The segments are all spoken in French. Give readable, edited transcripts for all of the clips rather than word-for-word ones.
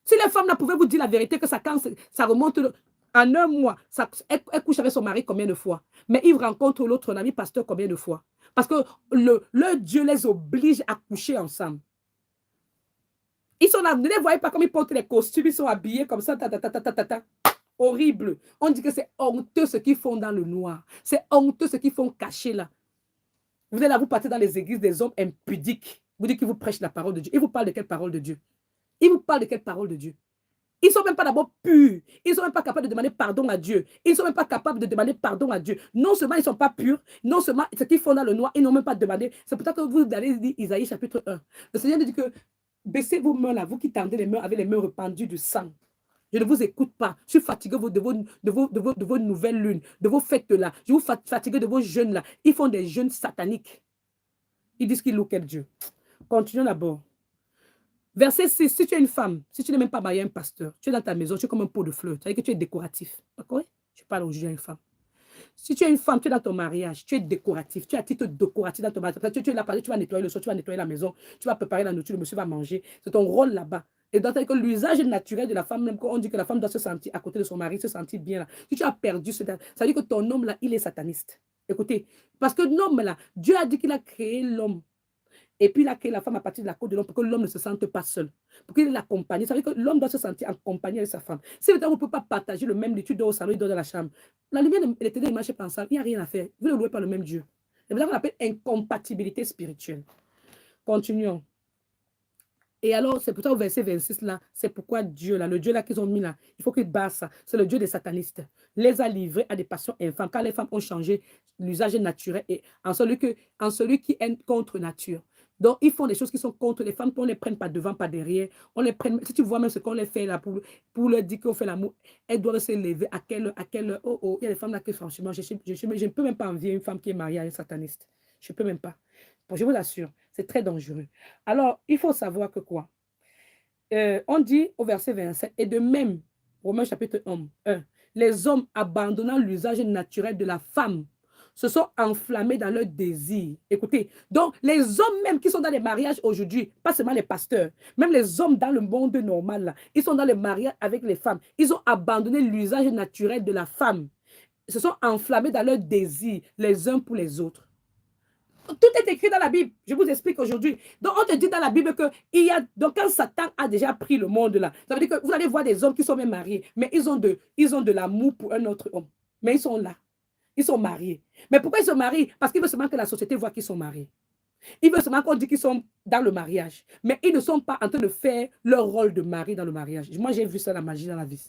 Si les femmes là pouvaient vous dire la vérité, que ça, quand ça remonte en un mois, elle couche avec son mari combien de fois? Mais il rencontre l'autre ami pasteur combien de fois? Parce que leur Dieu les oblige à coucher ensemble. Ils sont là, ne les voyez pas comme ils portent les costumes, ils sont habillés comme ça, horrible. On dit que c'est honteux ce qu'ils font dans le noir. C'est honteux ce qu'ils font cacher là. Vous êtes là, vous partez dans les églises des hommes impudiques. Vous dites qu'ils vous prêchent la parole de Dieu. Ils vous parlent de quelle parole de Dieu? Ils vous parlent de quelle parole de Dieu? Ils ne sont même pas d'abord purs. Ils ne sont même pas capables de demander pardon à Dieu. Ils ne sont même pas capables de demander pardon à Dieu. Non seulement ils ne sont pas purs, non seulement ce qu'ils font dans le noir, ils n'ont même pas demandé. C'est pour ça que vous allez lire Isaïe chapitre 1. Le Seigneur dit que baissez vos mains là, vous qui tendez les mains avec les mains rependues du sang. Je ne vous écoute pas. Je suis fatigué de vos nouvelles lunes, de vos fêtes là. Je suis fatigué de vos jeûnes là. Ils font des jeûnes sataniques. Ils disent qu'ils louent quel Dieu. Continuons d'abord. Verset 6, si tu es une femme, si tu n'es même pas marié à un pasteur, tu es dans ta maison, tu es comme un pot de fleurs. Ça veut dire que tu es décoratif. D'accord? Je parle aujourd'hui à une femme. Si tu es une femme, tu es dans ton mariage, tu es décoratif, tu es à titre décoratif dans ton mariage. Tu es là, tu vas nettoyer le sol, tu vas nettoyer la maison, tu vas préparer la nourriture, le monsieur va manger. C'est ton rôle là-bas. Et dans l'usage naturel de la femme, même quand on dit que la femme doit se sentir à côté de son mari, se sentir bien là. Si tu as perdu, ça veut dire que ton homme là, il est sataniste. Écoutez, parce que l'homme là, Dieu a dit qu'il a créé l'homme. Et puis, il a créé la femme à partir de la côte de l'homme pour que l'homme ne se sente pas seul. Pour qu'il l'accompagne. Ça veut dire que l'homme doit se sentir accompagné avec sa femme. Si vous ne pouvez pas partager le même lit, tu dors au salon, il dort dans la chambre. La lumière de l'éternel ne marche pas ensemble. Il n'y a rien à faire. Vous ne louez pas le même Dieu. C'est ça qu'on appelle incompatibilité spirituelle. Continuons. Et alors, c'est pour ça au verset 26 là, c'est pourquoi Dieu là, le Dieu là qu'ils ont mis là, il faut qu'il basse ça. C'est le Dieu des satanistes. Les a livrés à des passions infâmes. Quand les femmes ont changé l'usage naturel et en celui qui est contre nature. Donc, ils font des choses qui sont contre les femmes, qu'on ne les prenne pas devant, pas derrière. On les prenne, si tu vois même ce qu'on les fait là pour leur dire qu'on fait l'amour, elles doivent se lever à quelle oh, il y a des femmes là que franchement, je ne peux même pas envier une femme qui est mariée à un sataniste. Je ne peux même pas. Bon, je vous assure, c'est très dangereux. Alors, il faut savoir que quoi? On dit au verset 27, et de même, Romains chapitre 1, les hommes abandonnant l'usage naturel de la femme se sont enflammés dans leur désir. Écoutez, donc les hommes même qui sont dans les mariages aujourd'hui, pas seulement les pasteurs, même les hommes dans le monde normal, là, ils sont dans les mariages avec les femmes. Ils ont abandonné l'usage naturel de la femme. Ils se sont enflammés dans leur désir les uns pour les autres. Tout est écrit dans la Bible. Je vous explique aujourd'hui. Donc, on te dit dans la Bible que donc quand Satan a déjà pris le monde là, ça veut dire que vous allez voir des hommes qui sont même mariés, mais ils ont de l'amour pour un autre homme. Mais ils sont là. Ils sont mariés. Mais pourquoi ils se marient? Parce qu'ils veulent seulement que la société voit qu'ils sont mariés. Ils veulent seulement qu'on dise qu'ils sont dans le mariage. Mais ils ne sont pas en train de faire leur rôle de mari dans le mariage. Moi, j'ai vu ça, la magie dans la vie.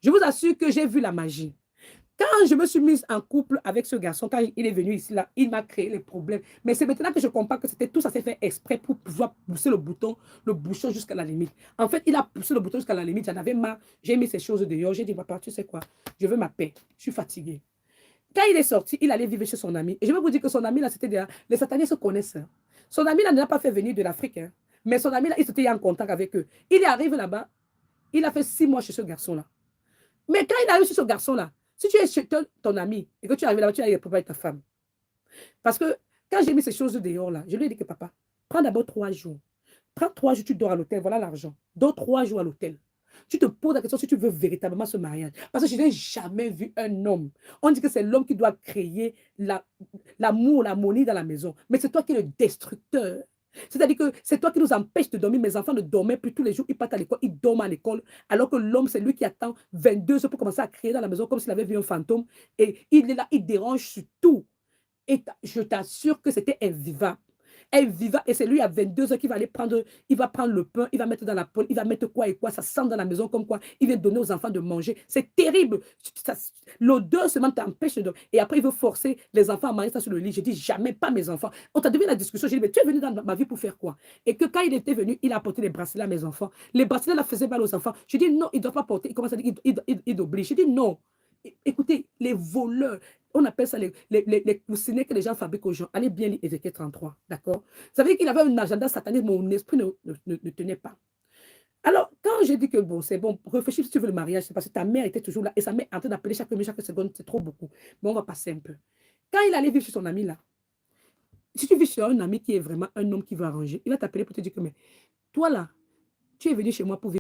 Je vous assure que j'ai vu la magie. Quand je me suis mise en couple avec ce garçon, quand il est venu ici, là, il m'a créé les problèmes. Mais c'est maintenant que je comprends que c'était tout ça s'est fait exprès pour pouvoir pousser le bouchon jusqu'à la limite. En fait, il a poussé le bouton jusqu'à la limite. J'en avais marre. J'ai mis ces choses dehors. J'ai dit, papa, tu sais quoi? Je veux ma paix. Je suis fatiguée. Quand il est sorti, il allait vivre chez son ami. Et je vais vous dire que son ami, là, c'était déjà... Les sataniens se connaissent. Son ami, là, ne l'a pas fait venir de l'Afrique. Hein. Mais son ami, là, il s'était en contact avec eux. Il est arrivé là-bas. Il a fait 6 mois chez ce garçon-là. Mais quand il arrive chez ce garçon-là, si tu es chez ton ami et que tu arrives là-bas, tu as les problèmes avec ta femme. Parce que quand j'ai mis ces choses dehors là, je lui ai dit que papa, prends d'abord 3 jours. Prends 3 jours, tu dors à l'hôtel, voilà l'argent. Dors 3 jours à l'hôtel. Tu te poses la question si tu veux véritablement ce mariage. Parce que je n'ai jamais vu un homme. On dit que c'est l'homme qui doit créer l'amour, l'harmonie dans la maison. Mais c'est toi qui es le destructeur. C'est-à-dire que c'est toi qui nous empêches de dormir. Mes enfants ne dormaient plus tous les jours. Ils partent à l'école, ils dorment à l'école. Alors que l'homme, c'est lui qui attend 22 heures pour commencer à crier dans la maison comme s'il avait vu un fantôme. Et il est là, il dérange sur tout. Et je t'assure que c'était invivable. Invivable. Et c'est lui à 22 heures qui va aller prendre, il va prendre le pain, il va mettre dans la poêle, il va mettre quoi et quoi, ça sent dans la maison comme quoi, il va donner aux enfants de manger. C'est terrible. L'odeur seulement t'empêche de dormir. Et après, il veut forcer les enfants à manger ça sur le lit. Je dis jamais, pas mes enfants. On t'a donné la discussion. J'ai dit, mais tu es venu dans ma vie pour faire quoi? Et que quand il était venu, il a apporté les bracelets à mes enfants. Les bracelets là faisaient mal aux enfants. Je dis, non, il ne doit pas porter. Il commence à dire, il oblige. Je dis, non. Écoutez, les voleurs, on appelle ça les coussinets que les gens fabriquent aux gens. Allez bien lire Ézéchiel 33, d'accord? Ça veut dire qu'il avait un agenda satanique, mon esprit ne tenait pas. Alors, quand j'ai dit que bon, c'est bon, réfléchis si tu veux le mariage, c'est parce que ta mère était toujours là et sa mère est en train d'appeler chaque minute, chaque seconde, c'est trop beaucoup. Mais on va passer un peu. Quand il allait vivre chez son ami là, si tu vis chez un ami qui est vraiment un homme qui veut arranger, il va t'appeler pour te dire que, mais toi là, tu es venu chez moi pour vivre.